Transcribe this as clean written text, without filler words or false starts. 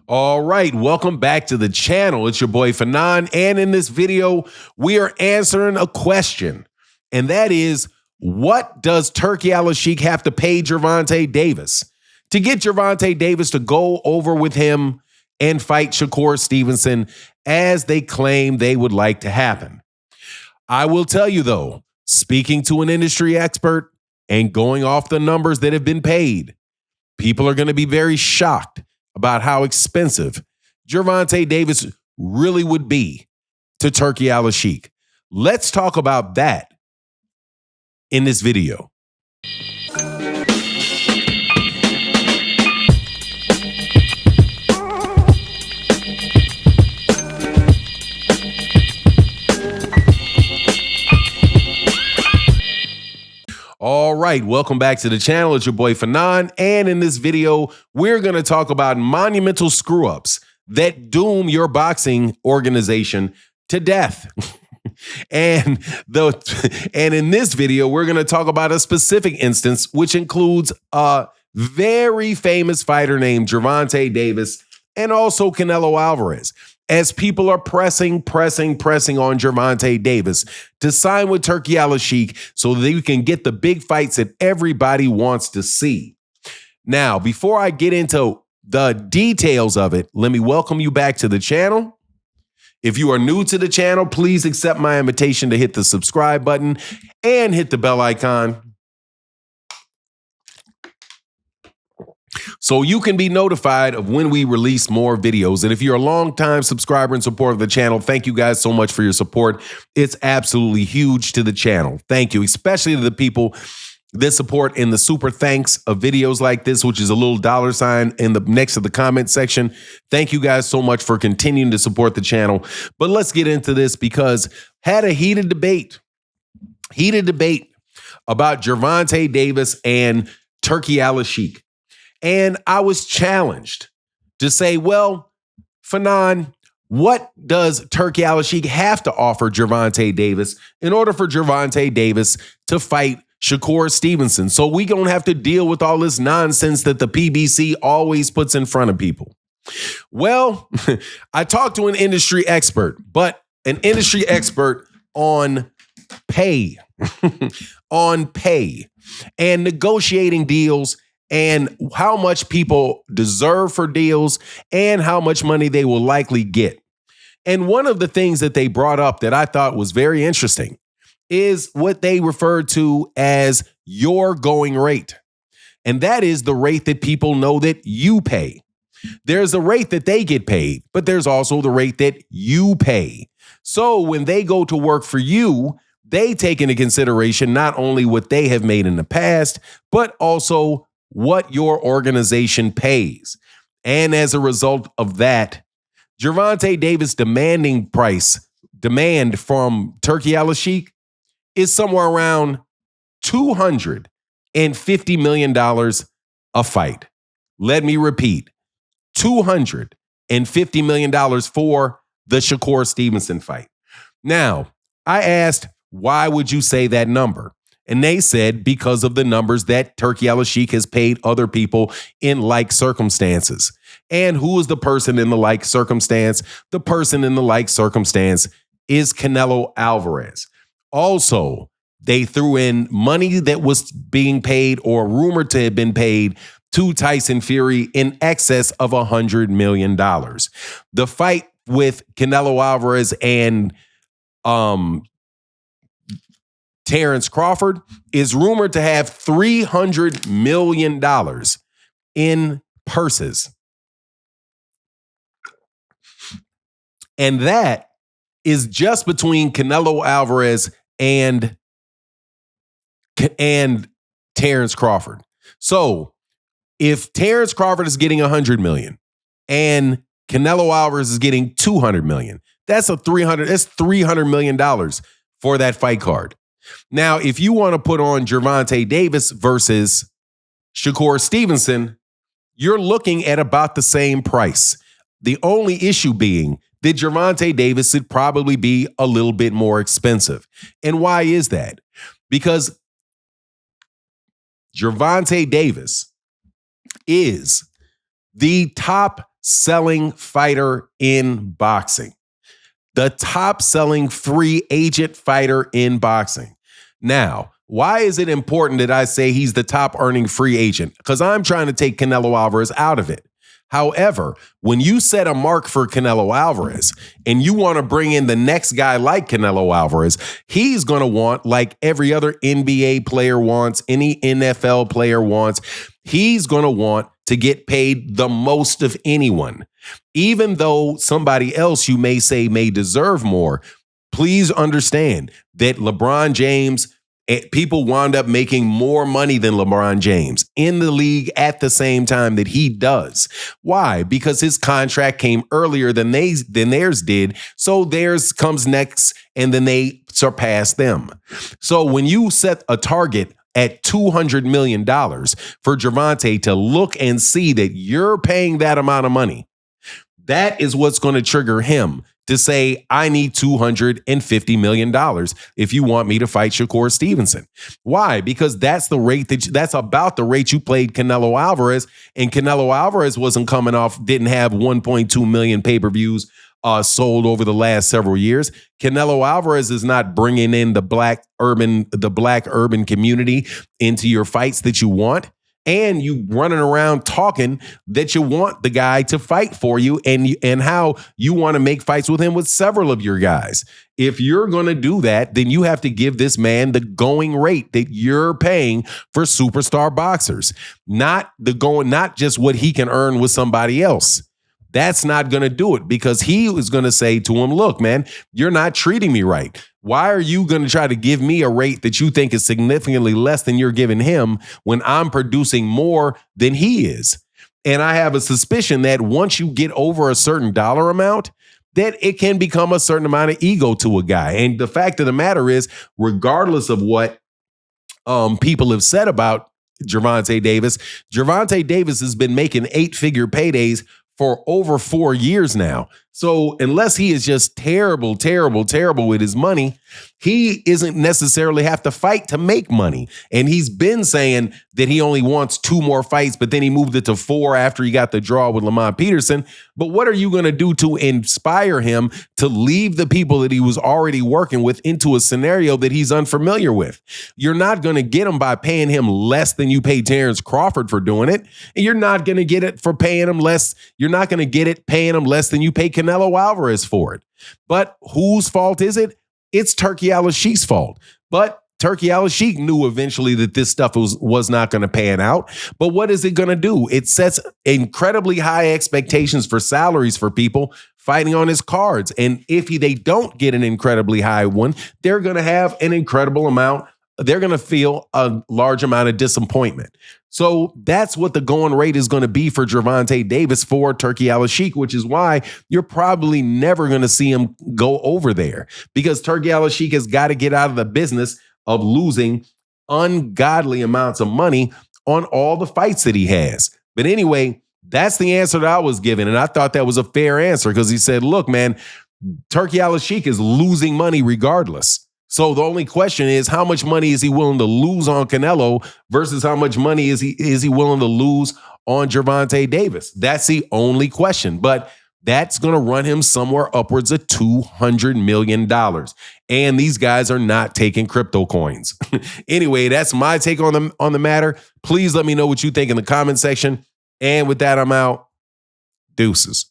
All right, welcome back to the channel. It's your boy Fanon, and in this video, we are answering a question, and that is, what does Turki Alalsheik have to pay Gervonta Davis to get Gervonta Davis to go over with him and fight Shakur Stevenson as they claim they would like to happen? I will tell you though, speaking to an industry expert and going off the numbers that have been paid, people are going to be very shocked about how expensive Gervonta Davis really would be to Turki Alalsheik. Let's talk about that in this video. All right, welcome back to the channel. It's your boy Fanon, and in this video, we're going to talk about monumental screw-ups that doom your boxing organization to death. And in this video, we're going to talk about a specific instance, which includes a very famous fighter named Gervonta Davis and also Canelo Alvarez, as people are pressing on Gervonta Davis to sign with Turki Alalsheik so that you can get the big fights that everybody wants to see. Now, before I get into the details of it, let me welcome you back to the channel. If you are new to the channel, please accept my invitation to hit the subscribe button and hit the bell icon so you can be notified of when we release more videos. And if you're a longtime subscriber and supporter of the channel, thank you guys so much for your support. It's absolutely huge to the channel. Thank you, especially to the people that support in the super thanks of videos like this, which is a little $ in the next to the comment section. Thank you guys so much for continuing to support the channel. But let's get into this, because had a heated debate about Gervonta Davis and Turki Alalsheik. And I was challenged to say, well, Fanon, what does Turki Alalsheik have to offer Gervonta Davis in order for Gervonta Davis to fight Shakur Stevenson, so we don't have to deal with all this nonsense that the PBC always puts in front of people? Well, I talked to an industry expert, but an industry expert on pay, on pay and negotiating deals, and how much people deserve for deals and how much money they will likely get. And one of the things that they brought up that I thought was very interesting is what they referred to as your going rate. And that is the rate that people know that you pay. There's a rate that they get paid, but there's also the rate that you pay. So when they go to work for you, they take into consideration not only what they have made in the past, but also what your organization pays. And as a result of that, Gervonta Davis' demand from Turki Alalsheik is somewhere around $250 million a fight. Let me repeat, $250 million for the Shakur Stevenson fight. Now, I asked, why would you say that number? And they said because of the numbers that Turki Alalsheik has paid other people in like circumstances. And who is the person in the like circumstance? The person in the like circumstance is Canelo Alvarez. Also, they threw in money that was being paid or rumored to have been paid to Tyson Fury in excess of $100 million. The fight with Canelo Alvarez and Terrence Crawford is rumored to have $300 million in purses. And that is just between Canelo Alvarez and Terrence Crawford. So if Terrence Crawford is getting $100 million and Canelo Alvarez is getting $200 million, that's $300 million for that fight card. Now, if you want to put on Gervonta Davis versus Shakur Stevenson, you're looking at about the same price. The only issue being that Gervonta Davis would probably be a little bit more expensive. And why is that? Because Gervonta Davis is the top selling fighter in boxing. The top selling free agent fighter in boxing. Now, why is it important that I say he's the top earning free agent? Because I'm trying to take Canelo Alvarez out of it. However, when you set a mark for Canelo Alvarez and you want to bring in the next guy like Canelo Alvarez, he's going to want, like every other NBA player wants, any NFL player wants, he's going to want to get paid the most of anyone. Even though somebody else you may say may deserve more, please understand that LeBron James, people wound up making more money than LeBron James in the league at the same time that he does. Why? Because his contract came earlier than theirs did. So theirs comes next and then they surpass them. So when you set a target at $200 million for Gervonta to look and see that you're paying that amount of money, that is what's going to trigger him to say, I need $250 million if you want me to fight Shakur Stevenson. Why? Because that's the rate that's about the rate you played Canelo Alvarez, and Canelo Alvarez didn't have 1.2 million pay-per-views sold over the last several years. Canelo Alvarez is not bringing in the black urban community into your fights that you want. And you running around talking that you want the guy to fight for you and how you want to make fights with him with several of your guys. If you're going to do that, then you have to give this man the going rate that you're paying for superstar boxers, not just what he can earn with somebody else. That's not going to do it, because he was going to say to him, look, man, you're not treating me right. Why are you going to try to give me a rate that you think is significantly less than you're giving him when I'm producing more than he is? And I have a suspicion that once you get over a certain dollar amount, that it can become a certain amount of ego to a guy. And the fact of the matter is, regardless of what people have said about Gervonta Davis has been making 8-figure paydays for over 4 years now. So unless he is just terrible with his money, he isn't necessarily have to fight to make money. And he's been saying that he only wants 2 more fights, but then he moved it to 4 after he got the draw with Lamont Peterson. But what are you going to do to inspire him to leave the people that he was already working with into a scenario that he's unfamiliar with? You're not going to get him by paying him less than you pay Terrence Crawford for doing it. And you're not going to get it for paying him less. You're not going to get it paying him less than you pay Canelo Alvarez for it. But whose fault is it? It's Turki Alalsheik's fault. But Turki Alalsheik knew eventually that this stuff was not going to pan out. But what is it going to do? It sets incredibly high expectations for salaries for people fighting on his cards. And if they don't get an incredibly high one, they're going to have an incredible amount. They're going to feel a large amount of disappointment. So that's what the going rate is going to be for Gervonta Davis for Turki Alalsheik, which is why you're probably never going to see him go over there, because Turki Alalsheik has got to get out of the business of losing ungodly amounts of money on all the fights that he has. But anyway, that's the answer that I was given. And I thought that was a fair answer, because he said, look, man, Turki Alalsheik is losing money regardless. So the only question is, how much money is he willing to lose on Canelo versus how much money is he willing to lose on Gervonta Davis? That's the only question. But that's going to run him somewhere upwards of $200 million. And these guys are not taking crypto coins. Anyway, that's my take on the matter. Please let me know what you think in the comment section. And with that, I'm out. Deuces.